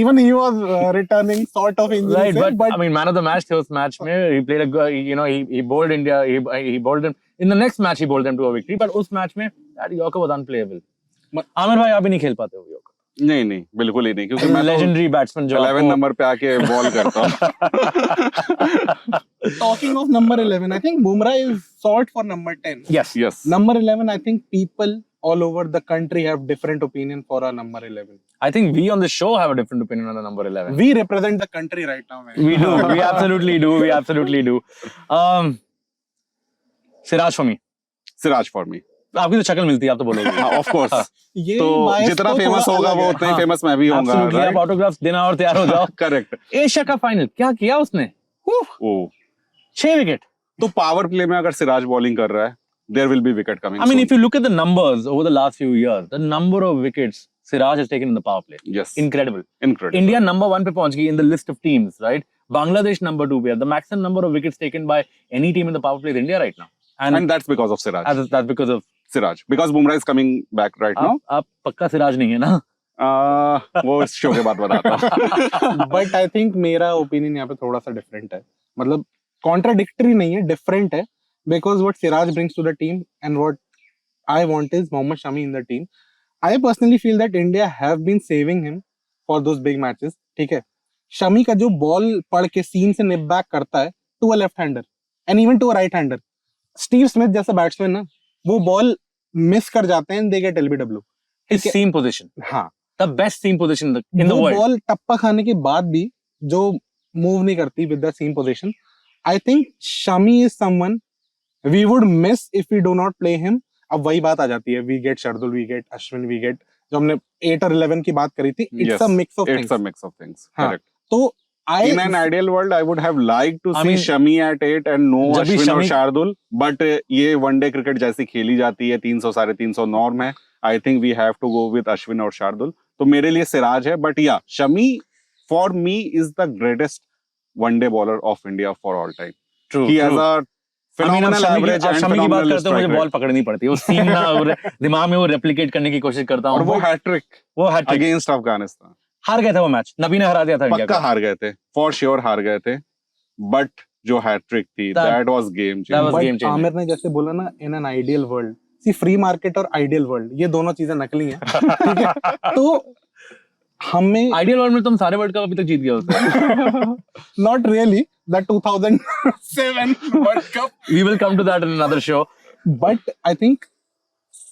Speaker 3: Even he was returning sort of injury.
Speaker 1: Right,
Speaker 3: set,
Speaker 1: but I mean, man of the match this match में he played he bowled India, he bowled them in the next match, he bowled them to a victory, but उस match में that Yorker was unplayable. Aamir भाई आप भी नहीं खेल पाते हो Yorker.
Speaker 2: नहीं बिल्कुल ही नहीं, क्योंकि मैं
Speaker 1: legendary batsman जो
Speaker 2: 11 नंबर पे आके बॉल करता हूँ.
Speaker 3: Talking of number 11, I think Bumrah is sort for number 10.
Speaker 1: Yes.
Speaker 3: Number 11, I think people all over the country have different opinion for our number 11.
Speaker 1: I think we on the show have a different opinion on the number 11.
Speaker 3: We represent the country right now, man.
Speaker 1: We do. We absolutely do. Siraj for me.
Speaker 2: Siraj for me.
Speaker 1: आपकी तो शक्ल मिलती है, आप तो बोलोगे.
Speaker 2: Of course.
Speaker 3: ये
Speaker 2: तो
Speaker 3: bias
Speaker 2: जितना
Speaker 3: तो
Speaker 2: फेमस
Speaker 3: थोड़ा
Speaker 2: होगा
Speaker 3: अलग
Speaker 2: वो
Speaker 3: है.
Speaker 2: उतना ही फेमस मैं भी होऊंगा.
Speaker 1: Absolutely, आप ऑटोग्राफ्स देना और तैयार हो जाओ.
Speaker 2: करेक्ट.
Speaker 1: एशिया का फाइनल क्या किया उसने?
Speaker 2: ओ
Speaker 1: 6 विकेट.
Speaker 2: तो पावर प्ले में अगर सिराज बॉलिंग कर रहा है, there will be wicket coming.
Speaker 1: I mean, if you look at the numbers over the last few years, the number of wickets Siraj has taken in the power play.
Speaker 2: Yes.
Speaker 1: Incredible.
Speaker 2: Incredible.
Speaker 1: India number 1 पे पहुंच गई in the list of teams, right? Bangladesh number 2 पे. The maximum number of wickets taken by any team in the power play is India right now.
Speaker 2: And that's because of Siraj.
Speaker 1: That's because of
Speaker 2: Siraj. Because Bumrah is coming back right now.
Speaker 1: आप पक्का सिराज नहीं है ना?
Speaker 2: वो इस show के बाद बताता हूँ.
Speaker 3: But I think मेरा opinion यहाँ पे थोड़ा सा different है. मतलब contradictory नहीं है, different है. Because what Siraj brings to the team and what I want is Mohammad Shami in the team. I personally feel that India have been saving him for those big matches. ठीक है. शमी का जो ball पढ़ के सीम से निप back करता है to a left hander and even to a right hander. Steve Smith जैसा बैट्समैन ना, वो बॉल मिस कर जाते हैं, they get LBW.
Speaker 1: His seam position.
Speaker 3: हाँ.
Speaker 1: The best seam position in the world.
Speaker 3: Ball टप्पा खाने के बाद भी जो मूव नहीं करती with the seam position. I think Shami is someone we would miss if we do not play him. अब वही बात आ जाती है, we get Shardul, we get Ashwin, we get, जो हमने 8 और 11 की बात करी थी, it's a mix of things.
Speaker 2: It's a mix of things.
Speaker 3: हाँ.
Speaker 2: Correct.
Speaker 3: तो
Speaker 2: in an ideal world, I would have liked to
Speaker 1: I
Speaker 2: see
Speaker 1: mean,
Speaker 2: Shami at 8 and no
Speaker 1: जब भी
Speaker 2: Ashwin और
Speaker 1: शमी-
Speaker 2: Shardul. But ये वनडे क्रिकेट जैसी खेली जाती है, 300 350 नॉर्म है. I think we have to go with Ashwin और Shardul. तो मेरे लिए सिराज है, but yeah, Shami for me is the greatest one-day bowler of India for all time.
Speaker 1: True.
Speaker 2: He has a
Speaker 1: I mean,
Speaker 2: phenomenal average and
Speaker 1: Shami की बात
Speaker 2: phenomenal
Speaker 1: करते हो मुझे
Speaker 2: strike
Speaker 1: बॉल
Speaker 2: rate.
Speaker 1: पकड़नी पड़ती है, वो सीम ना दिमाग में वो रेप्लिकेट करने की कोशिश करता
Speaker 2: और
Speaker 1: हूँ.
Speaker 2: वो हैट्रिक
Speaker 1: वो हैट्रिक.
Speaker 2: अगेंस्ट अफगानिस्तान.
Speaker 1: हार गया था वो मैच, नबी ने हरा दिया था इंडिया
Speaker 2: पक्का
Speaker 1: को.
Speaker 2: हार गए थे, फॉर श्योर हार गए थे, बट जो हैट्रिक थी that was game
Speaker 1: that was
Speaker 3: But
Speaker 1: game changer.
Speaker 3: Aamir ने जैसे बोला ना, in an ideal world, see free market और ideal world, ये दोनों चीजें नकली हैं. ठीक है. तो हमें
Speaker 1: आइडियल वर्ल्ड में तुम सारे वर्ल्ड कप अभी तक जीत गए होते.
Speaker 3: not really the 2007 World Cup,
Speaker 1: We will come to that in another show.
Speaker 3: but I think,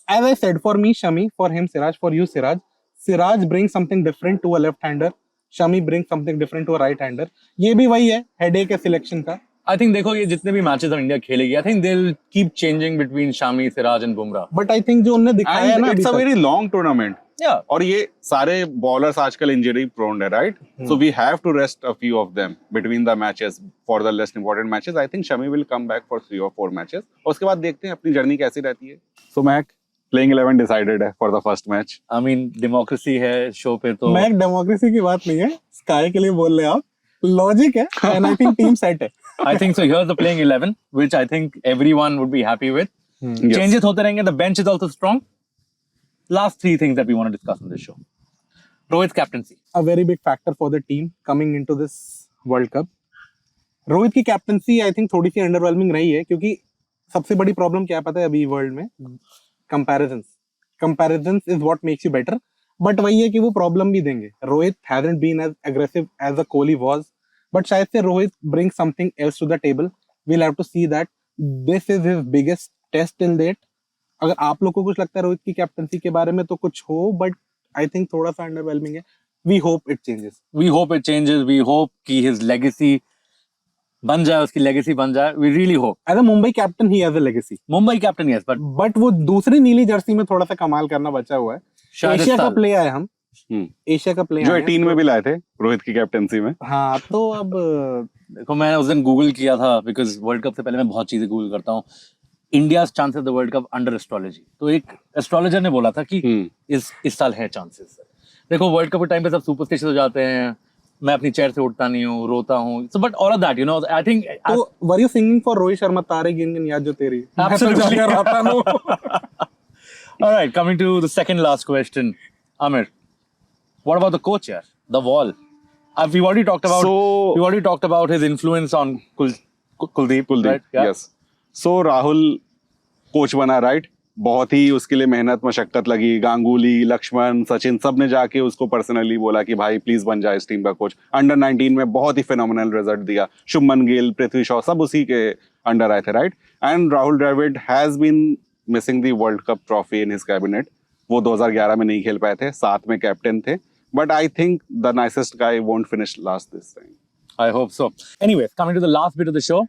Speaker 3: as I said, for me Shami, for him Siraj, for you Siraj brings something different to a left-hander. Shami brings something different to a right-hander. ये भी वही है headache है selection का.
Speaker 1: I think देखो ये जितने भी मैचेस हम इंडिया खेलेगी, I think they'll keep changing between Shami, Siraj and Bumrah.
Speaker 3: But I think जो उन्होंने दिखाया है
Speaker 2: and
Speaker 3: ना
Speaker 2: it's
Speaker 3: अभी
Speaker 2: a
Speaker 3: तक,
Speaker 2: very long tournament.
Speaker 1: Yeah.
Speaker 2: और ये सारे बॉलर्स आजकल इंजरी प्रोन है, right? So we have to rest a few of them between the matches for the less important matches. I think Shami will come back for 3 or 4 matches, और उसके बाद देखते हैं अपनी जर्नी कैसी रहती है. सो महक, प्लेइंग 11 डिसाइडेड है for the first match.
Speaker 1: I mean, democracy है शो पे तो.
Speaker 3: मैं डेमोक्रेसी की बात नहीं है, स्काई के लिए बोल रहे हैं आप, लॉजिक है and I think team set है.
Speaker 1: I think so. Here's the playing 11, which I think everyone would be happy with.
Speaker 2: Yes.
Speaker 1: Changes होते रहेंगे. The bench is also strong. Last 3 things that we want to discuss on this show. Rohit's captaincy.
Speaker 3: A very big factor for the team coming into this World Cup. Rohit की captaincy I think थोड़ी सी underwhelming रही है, क्योंकि सबसे बड़ी problem क्या पता है अभी वर्ल्ड में, comparisons is what makes you better. But वही है कि वो प्रॉब्लम भी देंगे. Rohit hasn't been as aggressive as a Kohli was, but शायद से Rohit bring something else to the table. We'll have to see that. This is his biggest test till date. अगर आप लोग को कुछ लगता है रोहित की कैप्टनसी के बारे में तो कुछ हो, बट आई थिंक थोड़ा सा अंडरवेलमिंग है. We hope it changes.
Speaker 1: We hope it changes. We hope कि his legacy बन जाए, उसकी legacy बन जाए. We really hope.
Speaker 3: As a Mumbai captain he has a legacy,
Speaker 1: Mumbai captain yes, but
Speaker 3: but वो दूसरी नीली जर्सी में थोड़ा सा कमाल करना बचा हुआ है.
Speaker 1: शायद
Speaker 3: एशिया
Speaker 1: इस
Speaker 3: का
Speaker 1: साल.
Speaker 3: प्ले आए हम, एशिया का प्ले
Speaker 2: जो
Speaker 3: आए
Speaker 2: 18 में भी लाए थे रोहित की कैप्टनसी में.
Speaker 3: हाँ, तो अब
Speaker 1: देखो, मैं उस दिन गूगल किया था, बिकॉज वर्ल्ड कप से पहले मैं बहुत चीजें गूगल करता हूँ. India chances the world cup under astrology. तो एक एस्ट्रोलॉजर ने बोला था कि इस साल है चांसेस. देखो, वर्ल्ड कप के टाइम पे सब सुपरस्टिशियस हो जाते हैं. मैं अपनी चेयर से उठता नहीं हूँ, रोता हूँ. So but all of that, you know, I think.
Speaker 3: तो were you singing for Rohit Sharma, तारे गिन गिन याद जो तेरी.
Speaker 1: Absolutely.
Speaker 3: Absolutely.
Speaker 1: All right, coming to the second last question, Amir. What about the coach here? The wall. We've already talked about his influence on Kuldeep. Right? Yeah.
Speaker 2: Yes. So Rahul coach बना, right? बहुत ही उसके लिए मेहनत मशक्कत लगी. गांगुली, लक्ष्मण, सचिन सब ने जाके उसको पर्सनली बोला कि भाई प्लीज बन जाए इस टीम का कोच. अंडर 19 में बहुत ही फिनोमिनल रिजल्ट दिया. शुभमन गिल, पृथ्वी शॉ सब उसी के अंडर आए थे, right? And Rahul Dravid has been missing the world cup trophy in his cabinet. वो 2011 में नहीं खेल पाए थे, साथ में कैप्टन थे. But I think the nicest guy won't finish last this time.
Speaker 1: I hope so. Anyways, coming to the last bit of the show,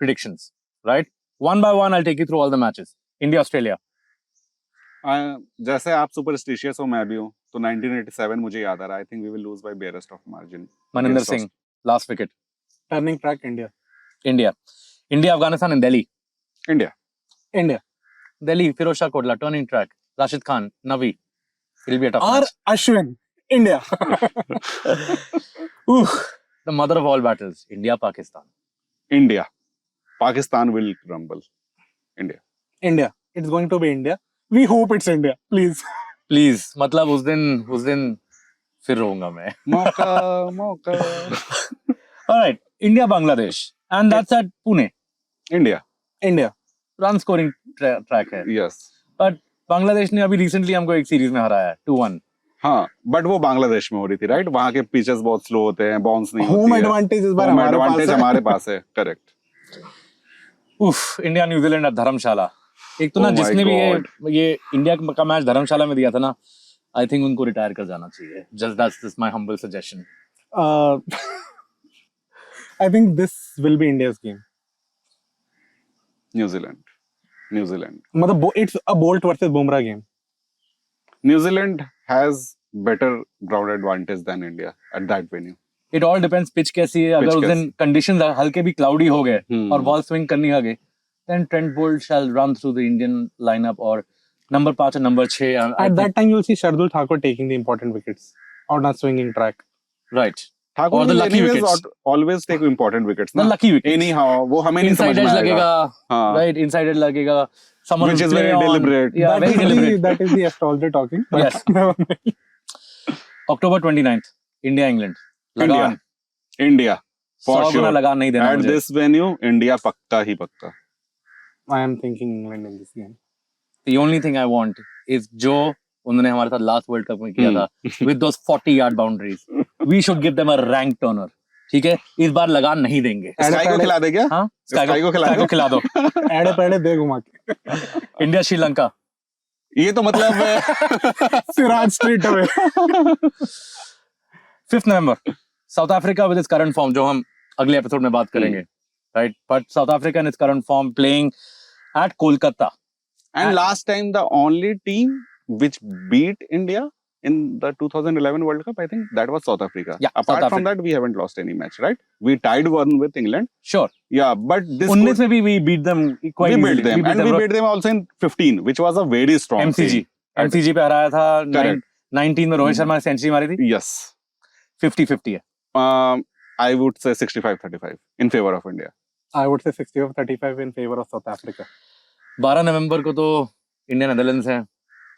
Speaker 1: predictions. Right? One by one, I'll take you through all the matches. India, Australia.
Speaker 2: जैसे आप superstitious हो, मैं भी हूँ, तो 1987 मुझे याद आ रहा है. I think we will lose by barest of margin.
Speaker 1: Maninder Singh, last wicket.
Speaker 3: Turning track India.
Speaker 1: India, Afghanistan, and Delhi.
Speaker 3: India.
Speaker 1: Delhi, Firoz Shah Kotla, turning track. Rashid Khan, Navi. It'll be a tough
Speaker 3: और
Speaker 1: match.
Speaker 3: Ashwin. India.
Speaker 1: The mother of all battles, India, Pakistan.
Speaker 2: India. Pakistan will crumble.
Speaker 3: India. It's going to be India. We hope it's India, please.
Speaker 1: Please, मतलब उस दिन फिर रोऊंगा मैं.
Speaker 2: मौका.
Speaker 1: All right, India, Bangladesh, and that's at Pune.
Speaker 2: India.
Speaker 1: Run scoring track है.
Speaker 2: Yes.
Speaker 1: But Bangladesh ने अभी recently हमको एक सीरीज में हराया है 2-1.
Speaker 2: हाँ, बट वो बांग्लादेश में हो रही थी, राइट? वहाँ के पिचेस बहुत स्लो होते हैं, बाउंस नहीं होती
Speaker 3: होम
Speaker 2: है.
Speaker 3: एडवांटेज इस बार
Speaker 2: Home
Speaker 3: हमारे पास
Speaker 2: advantage
Speaker 3: है.
Speaker 2: हमारे पास है, करेक्ट.
Speaker 1: उफ, इंडिया न्यूजीलैंड और धर्मशाला. एक तो ना
Speaker 2: Oh my
Speaker 1: जिसने भी
Speaker 2: God.
Speaker 1: ये इंडिया का मैच धर्मशाला में दिया था ना, आई थिंक उनको रिटायर कर जाना चाहिए. Just that's my humble suggestion.
Speaker 3: I think this will be India's game.
Speaker 2: New Zealand.
Speaker 3: मतलब it's a Boult versus Bumrah game.
Speaker 2: New Zealand has better ground advantage than India at that venue.
Speaker 1: It all depends pitch कैसी है. अगर
Speaker 2: Pitch
Speaker 1: उस दिन conditions हल्के भी cloudy हो गए
Speaker 2: Hmm.
Speaker 1: और बॉल स्विंग करनी आ गई, then Trent Boult shall run through the Indian lineup और नंबर 5 और number 6.
Speaker 3: At that time, you'll see Shardul Thakur taking the important wickets or not swinging track.
Speaker 1: Right.
Speaker 2: Thakur
Speaker 1: Or the
Speaker 2: will
Speaker 1: lucky
Speaker 2: anyways
Speaker 1: wickets.
Speaker 2: always take important wickets.
Speaker 1: द
Speaker 2: ना?
Speaker 1: Lucky wicket.
Speaker 2: Anyhow, वो हमें नहीं समझ
Speaker 1: inside
Speaker 2: में
Speaker 1: as
Speaker 2: आएगा.
Speaker 1: लगेगा.
Speaker 2: हाँ.
Speaker 1: राइट, इनसाइड एज लगेगा. Someone
Speaker 2: Which
Speaker 1: will
Speaker 2: is
Speaker 1: play
Speaker 2: very
Speaker 1: on.
Speaker 2: deliberate.
Speaker 1: Yeah,
Speaker 3: that,
Speaker 1: very
Speaker 3: is
Speaker 1: deliberate.
Speaker 3: that is the astrologer talking. but
Speaker 1: Yes.
Speaker 3: never mind.
Speaker 1: October 29th, India, England. लगान.
Speaker 2: India. For
Speaker 1: 100 Guna
Speaker 2: sure.
Speaker 1: लगान नहीं देना
Speaker 2: At
Speaker 1: मुझे.
Speaker 2: this venue, India पक्का ही पक्का.
Speaker 3: I am thinking England in this game.
Speaker 1: The only thing I want is जो उन्होंने हमारे साथ लास्ट वर्ल्ड कप में किया था with those 40-yard boundaries. We should give them a rank turner. ठीक है, इस बार लगान नहीं देंगे.
Speaker 2: Sky को खिला दे क्या?
Speaker 1: हाँ,
Speaker 2: Sky को खिला
Speaker 1: Sky
Speaker 2: दो.
Speaker 1: को खिला दो.
Speaker 3: एड़े पेड़े दे घुमा के.
Speaker 1: इंडिया, श्रीलंका.
Speaker 2: ये तो मतलब
Speaker 3: Siraj street away.
Speaker 1: 5th November, South Africa with its current form, जो हम अगले एपिसोड में बात करेंगे. Right, but South Africa in its current form playing at Kolkata.
Speaker 2: and last time the only team which beat India in the 2011 World Cup, I think that was South Africa.
Speaker 1: Yeah,
Speaker 2: Apart
Speaker 1: South
Speaker 2: from that, we haven't lost any match, right? We tied one with England.
Speaker 1: Sure.
Speaker 2: Yeah, but this
Speaker 1: 19 में भी we beat them quite
Speaker 2: we
Speaker 1: easily.
Speaker 2: beat them, and we beat them also in 15, which was a very strong
Speaker 1: MCG.
Speaker 2: team.
Speaker 1: MCG पे हराया था.
Speaker 2: Correct.
Speaker 1: 19 में रोहित शर्मा ने century मारी थी.
Speaker 2: Yes.
Speaker 1: 50-50 है.
Speaker 2: I would say 65-35 in favor of India.
Speaker 3: I would say 65-35 in favor of South Africa.
Speaker 1: 12 नवंबर को तो इंडिया नेदरलैंड्स है.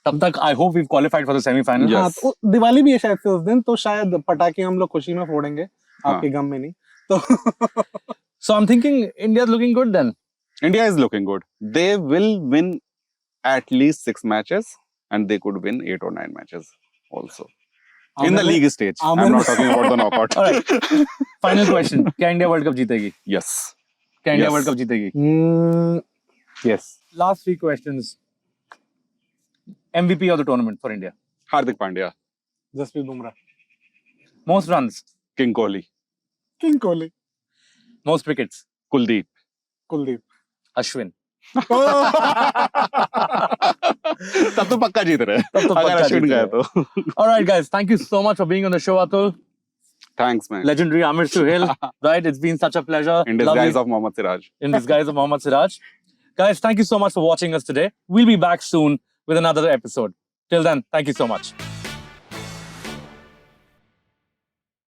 Speaker 1: तब तक I hope we've qualified for the semi-final.
Speaker 2: Yes.
Speaker 3: हाँ, तो दिवाली भी है शायद से उस दिन, तो शायद पटाखे हम लोग खुशी में फोड़ेंगे, आपके गम में नहीं. तो
Speaker 1: So I'm thinking India's looking good then.
Speaker 2: India is looking good. They will win at least 6 matches, and they could win 8 or 9 matches also. In the league stage. I'm not talking about the knockout.
Speaker 1: All right. Final question. क्या India world cup जीतेगी?
Speaker 2: Yes.
Speaker 1: क्या India
Speaker 2: Yes.
Speaker 1: World cup जीतेगी?
Speaker 3: yes.
Speaker 1: Last 3 questions. MVP of the tournament for India.
Speaker 2: Hardik Pandya,
Speaker 3: Jasprit Bumrah,
Speaker 1: Most runs,
Speaker 2: King Kohli,
Speaker 3: King Kohli,
Speaker 1: most wickets,
Speaker 2: Kuldeep.
Speaker 3: Kuldeep.
Speaker 1: Ashwin.
Speaker 2: तब तो पक्का जीत रहे हैं.
Speaker 1: तब तो
Speaker 2: अगर
Speaker 1: पक्का
Speaker 2: अश्विन
Speaker 1: जीत
Speaker 2: गया
Speaker 1: रहे
Speaker 2: तो.
Speaker 1: All right, guys. Thank you so much for being on the show, Atul.
Speaker 2: Thanks, man.
Speaker 1: Legendary Amir Suhail. Right, it's been such a pleasure.
Speaker 2: In disguise of Mohammad Siraj.
Speaker 1: In disguise of Mohammad Siraj. Guys, thank you so much for watching us today. We'll be back soon with another episode. Till then, thank you so much.